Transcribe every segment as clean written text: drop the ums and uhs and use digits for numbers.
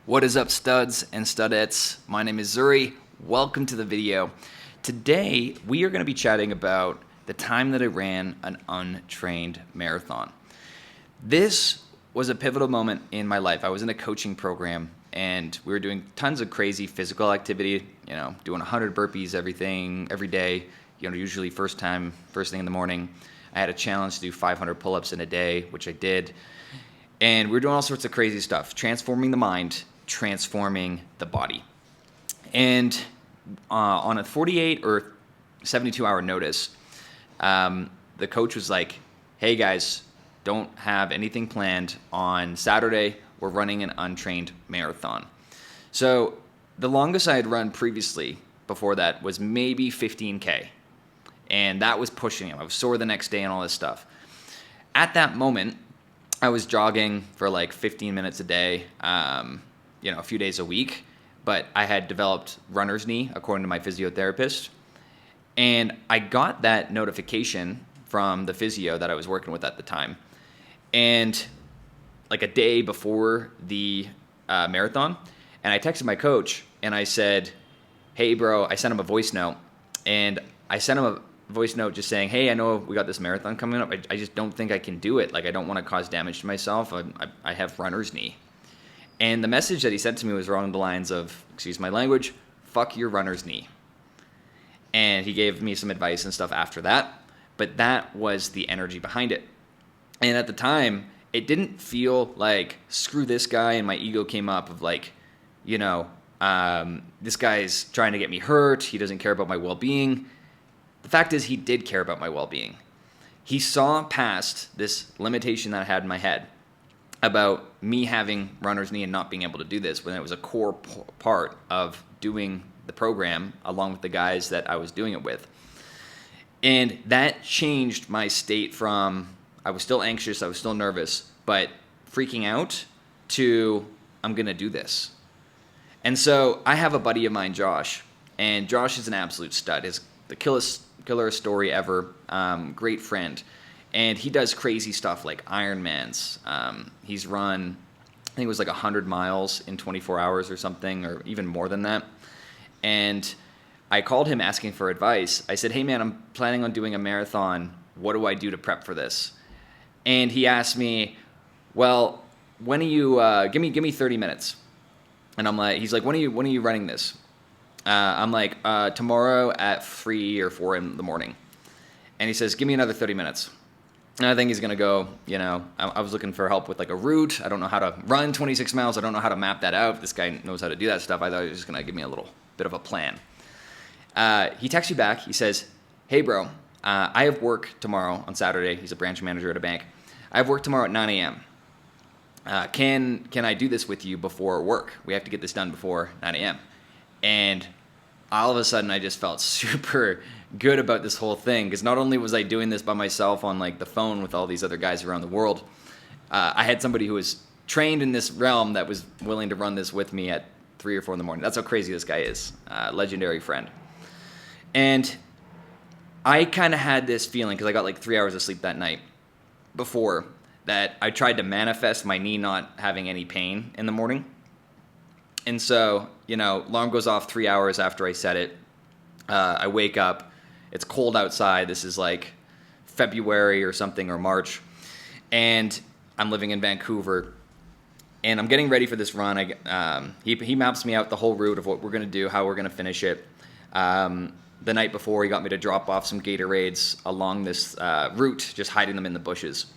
What is up, studs and studettes? My name is Zuri. Welcome to the video. Today, we are going to be chatting about the time that I ran an untrained marathon. This was a pivotal moment in my life. I was in a coaching program and we were doing tons of crazy physical activity, doing 100 burpees, every day, usually first thing in the morning. I had a challenge to do 500 pull-ups in a day, which I did. And we were doing all sorts of crazy stuff, transforming the mind, transforming the body. And on a 48 or 72 hour notice, the coach was like, hey guys, don't have anything planned on Saturday. We're running an untrained marathon. So the longest I had run previously before that was maybe 15K. And that was pushing him. I was sore the next day and all this stuff. At that moment, I was jogging for like 15 minutes a day, a few days a week, but I had developed runner's knee according to my physiotherapist. And I got that notification from the physio that I was working with at the time. And like a day before the marathon, and I texted my coach and I said, hey bro, I sent him a voice note, and I sent him a voice note just saying, hey, I know we got this marathon coming up. I just don't think I can do it. Like, I don't want to cause damage to myself. I have runner's knee. And the message that he sent to me was along the lines of, excuse my language, fuck your runner's knee. And he gave me some advice and stuff after that. But that was the energy behind it. And at the time, it didn't feel like, screw this guy, and my ego came up of like, this guy's trying to get me hurt. He doesn't care about my well-being. The fact is, he did care about my well-being. He saw past this limitation that I had in my head about me having runner's knee and not being able to do this, when it was a core part of doing the program along with the guys that I was doing it with. And that changed my state from, I was still anxious, I was still nervous, but freaking out to, I'm going to do this. And so I have a buddy of mine, Josh, and Josh is an absolute stud. He's the killer story ever, great friend. And he does crazy stuff like Ironmans. He's run, I think it was like 100 miles in 24 hours or something, or even more than that. And I called him asking for advice. I said, hey man, I'm planning on doing a marathon. What do I do to prep for this? And he asked me, well, when are you, give me 30 minutes. And I'm like, he's like, when are you running this? I'm like, tomorrow at 3 or 4 in the morning. And he says, give me another 30 minutes. And I think he's going to go, I was looking for help with like a route. I don't know how to run 26 miles. I don't know how to map that out. This guy knows how to do that stuff. I thought he was just going to give me a little bit of a plan. He texts me back. He says, hey bro, I have work tomorrow on Saturday. He's a branch manager at a bank. I have work tomorrow at 9 a.m. Can I do this with you before work? We have to get this done before 9 a.m. And all of a sudden, I just felt super good about this whole thing, because not only was I doing this by myself on like the phone with all these other guys around the world, I had somebody who was trained in this realm that was willing to run this with me at 3 or 4 in the morning. That's how crazy this guy is. Legendary friend. And I kind of had this feeling, because I got like 3 hours of sleep that night before, that I tried to manifest my knee not having any pain in the morning. And so, alarm goes off 3 hours after I set it. I wake up. It's cold outside. This is like February or something, or March. And I'm living in Vancouver. And I'm getting ready for this run. He maps me out the whole route of what we're going to do, how we're going to finish it. The night before, he got me to drop off some Gatorades along this route, just hiding them in the bushes.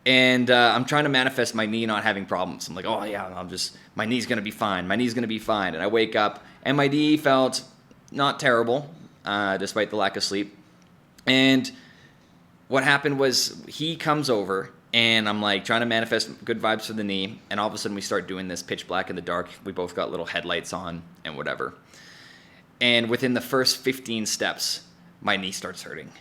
And I'm trying to manifest my knee not having problems. I'm like, oh yeah, my knee's going to be fine. My knee's going to be fine. And I wake up, and my knee felt not terrible, despite the lack of sleep. And what happened was, he comes over, and I'm like trying to manifest good vibes for the knee. And all of a sudden, we start doing this pitch black in the dark. We both got little headlights on and whatever. And within the first 15 steps, my knee starts hurting.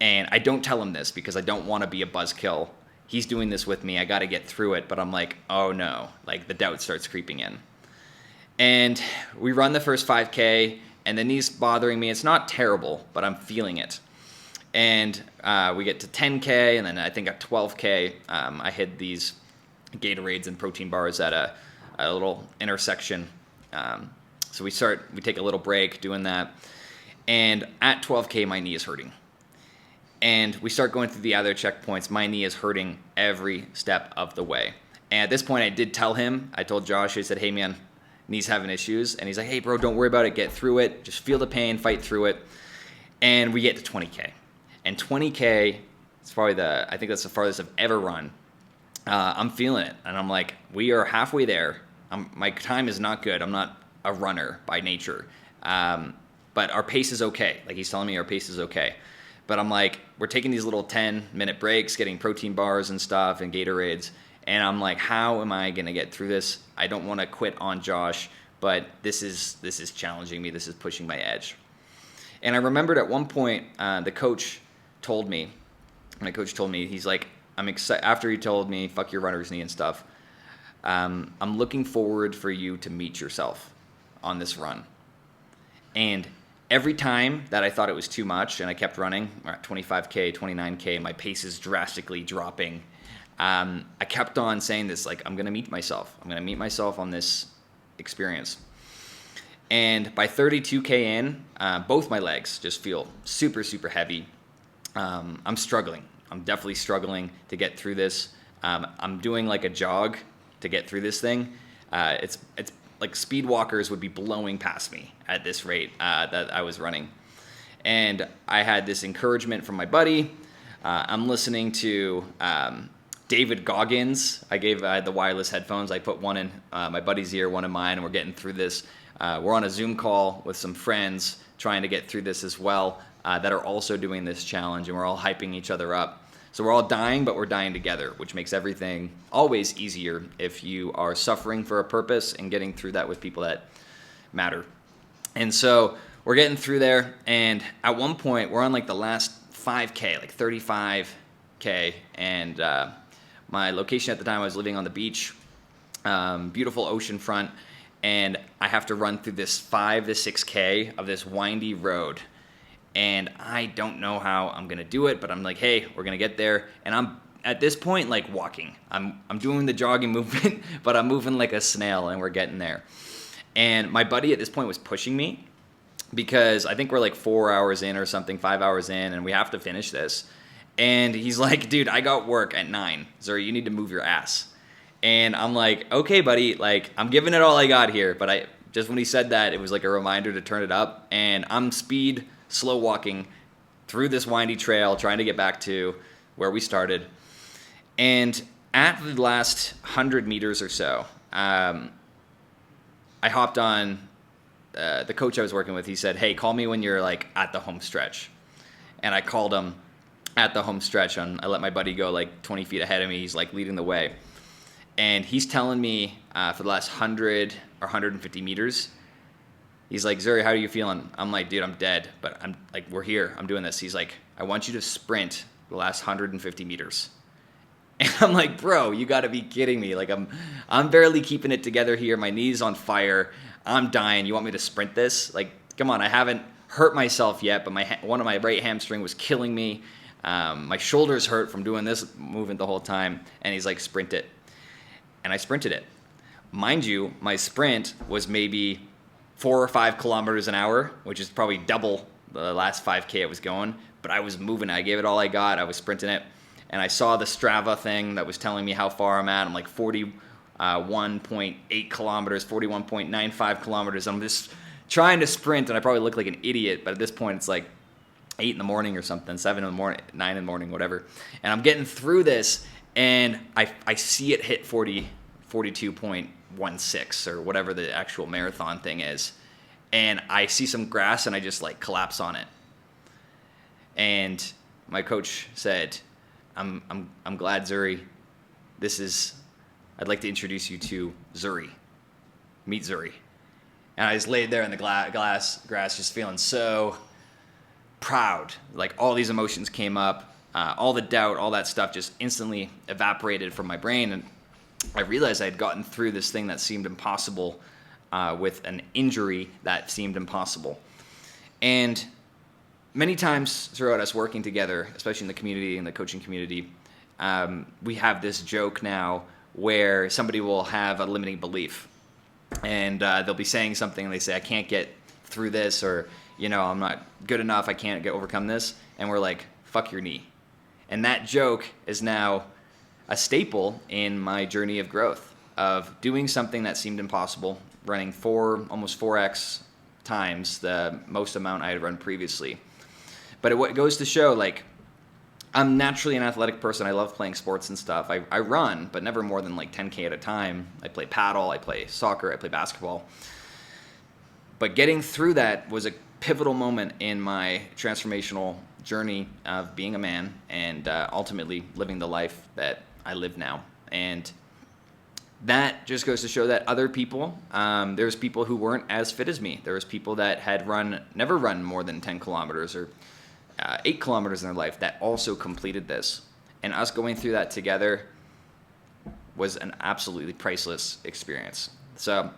And I don't tell him this because I don't want to be a buzzkill. He's doing this with me. I got to get through it. But I'm like, oh no, like the doubt starts creeping in. And we run the first 5K, and the knee's bothering me. It's not terrible, but I'm feeling it. And we get to 10K, and then I think at 12K, I hit these Gatorades and protein bars at a little intersection. So we take a little break doing that. And at 12K, my knee is hurting. And we start going through the other checkpoints. My knee is hurting every step of the way. And at this point, I did tell him, I told Josh, I said, hey, man, knee's having issues. And he's like, hey, bro, don't worry about it. Get through it. Just feel the pain, fight through it. And we get to 20K. And 20K, it's probably I think that's the farthest I've ever run. I'm feeling it. And I'm like, we are halfway there. My time is not good. I'm not a runner by nature. But our pace is okay. Like, he's telling me our pace is okay. But I'm like, we're taking these little 10-minute breaks, getting protein bars and stuff and Gatorades. And I'm like, how am I going to get through this? I don't want to quit on Josh, but this is challenging me. This is pushing my edge. And I remembered at one point, my coach told me, he's like, I'm excited. After he told me, fuck your runner's knee and stuff, I'm looking forward for you to meet yourself on this run. And every time that I thought it was too much and I kept running, at 25K, 29K, my pace is drastically dropping. I kept on saying this, like, I'm going to meet myself. I'm going to meet myself on this experience. And by 32K in, both my legs just feel super, super heavy. I'm struggling. I'm definitely struggling to get through this. I'm doing like a jog to get through this thing. It's like speed walkers would be blowing past me at this rate that I was running. And I had this encouragement from my buddy. I'm listening to David Goggins. I had the wireless headphones. I put one in my buddy's ear, one in mine, and we're getting through this. We're on a Zoom call with some friends trying to get through this as well that are also doing this challenge, and we're all hyping each other up. So we're all dying, but we're dying together, which makes everything always easier if you are suffering for a purpose and getting through that with people that matter. And so we're getting through there, and at one point, we're on like the last 5K, like 35K, and my location at the time, I was living on the beach, beautiful ocean front, and I have to run through this 5 to 6K of this windy road. And I don't know how I'm going to do it, but I'm like, hey, we're going to get there. And I'm, at this point, like walking. I'm doing the jogging movement, but I'm moving like a snail, and we're getting there. And my buddy at this point was pushing me because I think we're like 4 hours in or something, 5 hours in, and we have to finish this. And he's like, dude, I got work at 9. Zuri, you need to move your ass. And I'm like, okay, buddy, like, I'm giving it all I got here. But just when he said that, it was like a reminder to turn it up. And I'm slow walking through this windy trail, trying to get back to where we started. And at the last 100 meters or so, I hopped on the coach I was working with. He said, hey, call me when you're like at the home stretch. And I called him at the home stretch. I let my buddy go like 20 feet ahead of me. He's like leading the way. And he's telling me for the last 100 or 150 meters, he's like, Zuri, how are you feeling? I'm like, dude, I'm dead, but I'm like, we're here. I'm doing this. He's like, I want you to sprint the last 150 meters. And I'm like, bro, you got to be kidding me. Like, I'm barely keeping it together here. My knee's on fire. I'm dying. You want me to sprint this? Like, come on. I haven't hurt myself yet, but one of my right hamstring was killing me. My shoulders hurt from doing this movement the whole time. And he's like, sprint it. And I sprinted it. Mind you, my sprint was maybe 4 or 5 kilometers an hour, which is probably double the last 5K I was going, but I was moving. I gave it all I got. I was sprinting it, and I saw the Strava thing that was telling me how far I'm at. I'm like 41.8 kilometers, 41.95 kilometers. I'm just trying to sprint, and I probably look like an idiot, but at this point, it's like 8 in the morning or something, 7 in the morning, 9 in the morning, whatever. And I'm getting through this, and I see it hit 42.16 or whatever the actual marathon thing is. And I see some grass and I just like collapse on it. And my coach said, I'm glad, Zuri. I'd like to introduce you to Zuri. Meet Zuri. And I just laid there in the grass just feeling so proud. Like all these emotions came up, all the doubt, all that stuff just instantly evaporated from my brain. And I realized I had gotten through this thing that seemed impossible with an injury that seemed impossible. And many times throughout us working together, especially in the community, in the coaching community, we have this joke now where somebody will have a limiting belief. and they'll be saying something, and they say, I can't get through this, or, I'm not good enough, I can't overcome this. And we're like, fuck your knee. And that joke is now a staple in my journey of growth, of doing something that seemed impossible, running almost 4x times the most amount I had run previously. But it goes to show, like, I'm naturally an athletic person. I love playing sports and stuff. I run, but never more than like 10K at a time. I play paddle, I play soccer, I play basketball. But getting through that was a pivotal moment in my transformational journey of being a man, and ultimately living the life that I live now. And that just goes to show that other people, there's people who weren't as fit as me. There was people that had never run more than 10 kilometers or 8 kilometers in their life that also completed this. And us going through that together was an absolutely priceless experience. So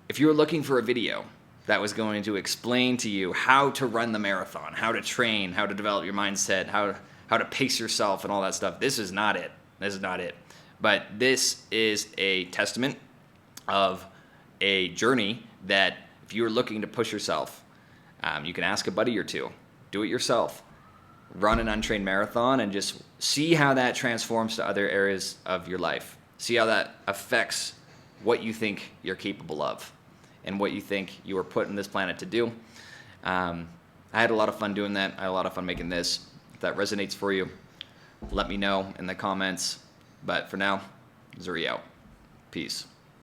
if you were looking for a video that was going to explain to you how to run the marathon, how to train, how to develop your mindset, how to pace yourself and all that stuff, this is not it. This is not it. But this is a testament of a journey that if you're looking to push yourself, you can ask a buddy or two, do it yourself, run an untrained marathon, and just see how that transforms to other areas of your life. See how that affects what you think you're capable of and what you think you were put on this planet to do. I had a lot of fun doing that. I had a lot of fun making this. If that resonates for you, let me know in the comments. But for now, Zuri out. Peace.